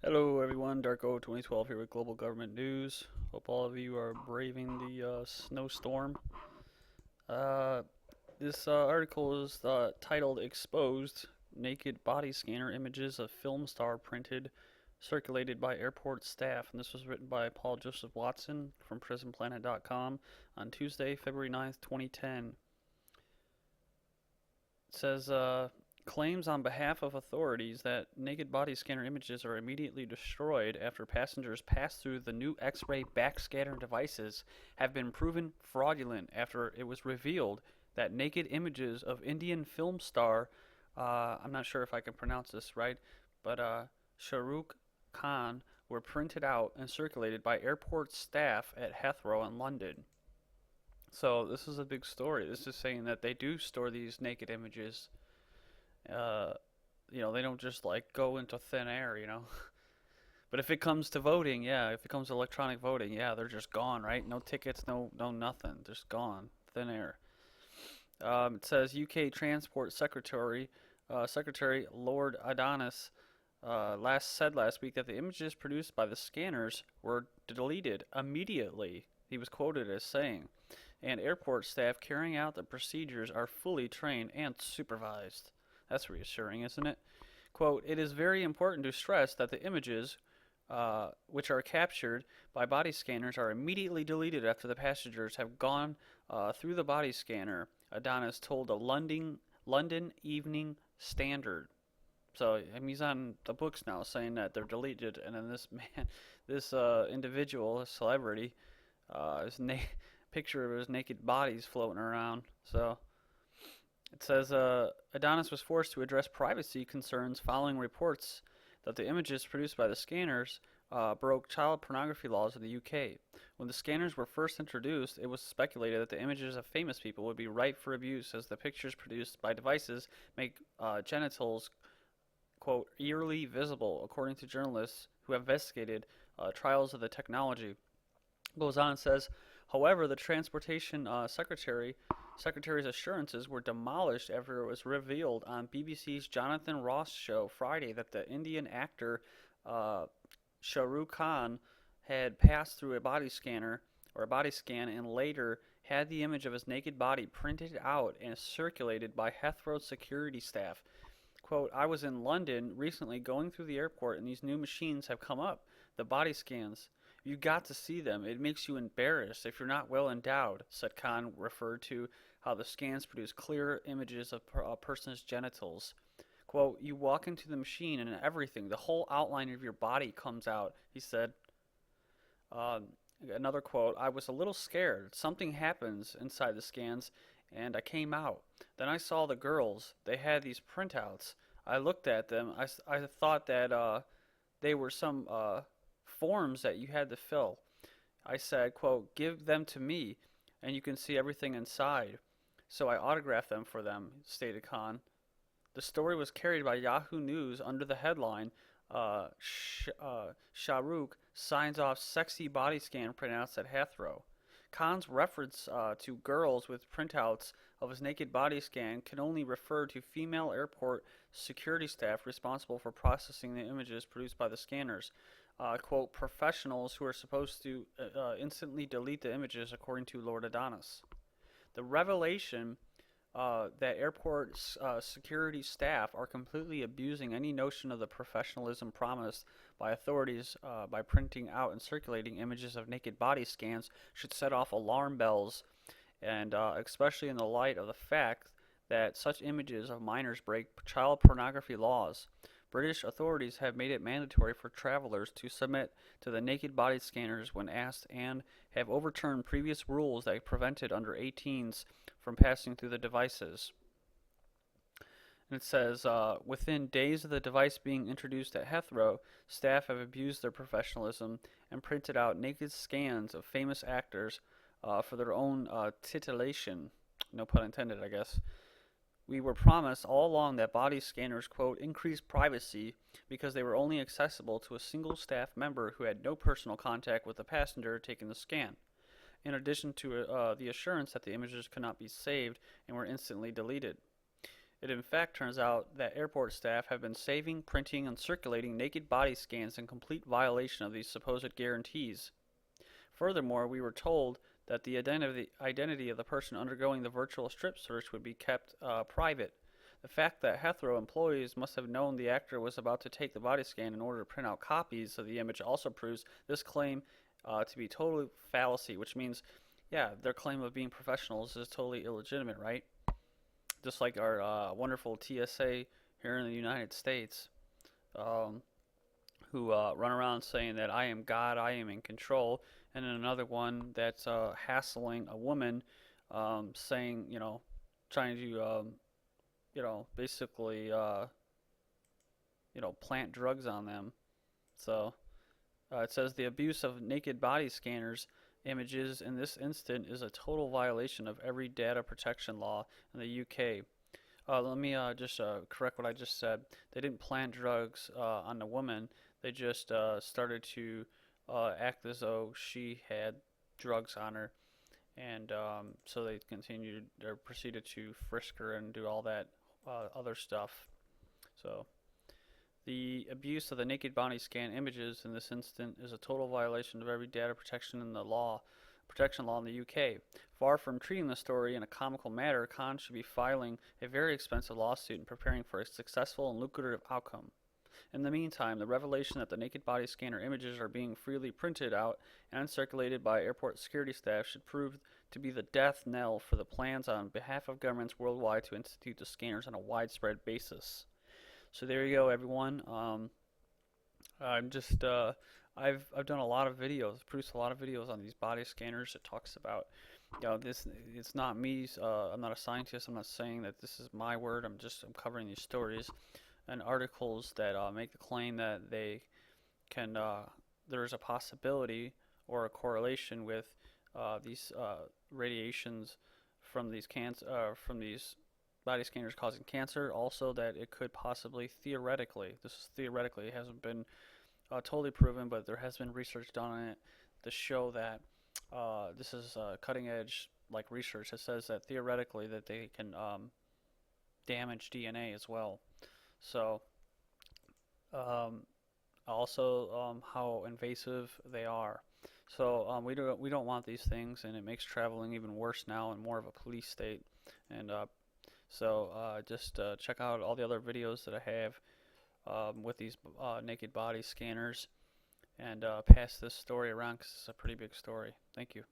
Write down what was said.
Hello everyone, Darko 2012 here with Global Government News. Hope all of you are braving the snowstorm. Uh, this article is titled Exposed Naked Body Scanner Images of Film Star Printed, Circulated by Airport Staff. And this was written by Paul Joseph Watson from PrisonPlanet.com on Tuesday, February 9th, 2010. It says, claims on behalf of authorities that naked body scanner images are immediately destroyed after passengers pass through the new X-ray backscatter devices have been proven fraudulent after it was revealed that naked images of Indian film star, I'm not sure if I can pronounce this right, but Shah Rukh Khan were printed out and circulated by airport staff at Heathrow in London. So this is a big story. This is saying that they do store these naked images. Uh, they don't just like go into thin air. But if it comes to voting, yeah, if it comes to electronic voting, yeah, they're just gone, right? No tickets, no nothing, just gone, thin air. It says UK Transport Secretary Lord Adonis last week that the images produced by the scanners were deleted immediately. He was quoted as saying, and airport staff carrying out the procedures are fully trained and supervised. That's reassuring, isn't it? Quote, it is very important to stress that the images, which are captured by body scanners, are immediately deleted after the passengers have gone through the body scanner, Adonis told a London Evening Standard. So he's on the books now saying that they're deleted, and then this individual, a celebrity, picture of his naked body's floating around. So it says Adonis was forced to address privacy concerns following reports that the images produced by the scanners broke child pornography laws in the UK. When the scanners were first introduced, it was speculated that the images of famous people would be ripe for abuse, as the pictures produced by devices make genitals, quote, eerily visible, according to journalists who have investigated trials of the technology. Goes on and says, however, the Transportation Secretary's assurances were demolished after it was revealed on BBC's Jonathan Ross show Friday that the Indian actor Shah Rukh Khan had passed through a body scanner or a body scan and later had the image of his naked body printed out and circulated by Heathrow security staff. Quote, I was in London recently going through the airport and these new machines have come up, the body scans. You got to see them. It makes you embarrassed if you're not well endowed, said Khan, referred to how the scans produce clear images of a person's genitals. Quote, you walk into the machine and everything, the whole outline of your body comes out, he said. Another quote, I was a little scared. Something happens inside the scans and I came out. Then I saw the girls. They had these printouts. I looked at them. I thought that they were some forms that you had to fill. I said, quote, give them to me and you can see everything inside. So I autographed them for them, stated Khan. The story was carried by Yahoo News under the headline, Shah Rukh signs off sexy body scan printouts at Heathrow. Khan's reference to girls with printouts of his naked body scan can only refer to female airport security staff responsible for processing the images produced by the scanners. Quote, professionals who are supposed to instantly delete the images, according to Lord Adonis. The revelation that airport security staff are completely abusing any notion of the professionalism promised by authorities by printing out and circulating images of naked body scans should set off alarm bells, and especially in the light of the fact that such images of minors break child pornography laws. British authorities have made it mandatory for travelers to submit to the naked body scanners when asked and have overturned previous rules that prevented under 18s from passing through the devices. And it says, within days of the device being introduced at Heathrow, staff have abused their professionalism and printed out naked scans of famous actors for their own titillation. No pun intended, I guess. We were promised all along that body scanners, quote, increased privacy because they were only accessible to a single staff member who had no personal contact with the passenger taking the scan, in addition to the assurance that the images could not be saved and were instantly deleted. It in fact turns out that airport staff have been saving, printing, and circulating naked body scans in complete violation of these supposed guarantees. Furthermore, we were told that the identity of the person undergoing the virtual strip search would be kept private. The fact that hetero employees must have known the actor was about to take the body scan in order to print out copies of the image also proves this claim to be totally fallacy, which means, yeah, their claim of being professionals is totally illegitimate, right? Just like our wonderful TSA here in the United States, um, who run around saying that I am God, I am in control, and then another one that's hassling a woman, saying, trying to, basically, plant drugs on them. So it says the abuse of naked body scanners images in this instant is a total violation of every data protection law in the UK. Let me just correct what I just said. They didn't plant drugs on the woman. They just started to act as though she had drugs on her, and so they continued or proceeded to frisk her and do all that other stuff. So the abuse of the naked body scan images in this instant is a total violation of every data protection in the law protection law in the UK. Far from treating the story in a comical manner, Khan should be filing a very expensive lawsuit and preparing for a successful and lucrative outcome. In the meantime, the revelation that the naked body scanner images are being freely printed out and circulated by airport security staff should prove to be the death knell for the plans on behalf of governments worldwide to institute the scanners on a widespread basis. So there you go, everyone. I'm just I've done a lot of videos, produced a lot of videos on these body scanners. It talks about, this. It's not me. I'm not a scientist. I'm not saying that this is my word. I'm covering these stories and articles that make the claim that they can. There is a possibility or a correlation with these radiations from these body scanners causing cancer. Also, that it could possibly theoretically. This is theoretically. It hasn't been totally proven, but there has been research done on it to show that this is cutting edge like research that says that theoretically that they can damage DNA as well. So also how invasive they are. So we don't want these things, and it makes traveling even worse now and more of a police state. And just check out all the other videos that I have with these naked body scanners, and pass this story around because it's a pretty big story. Thank you.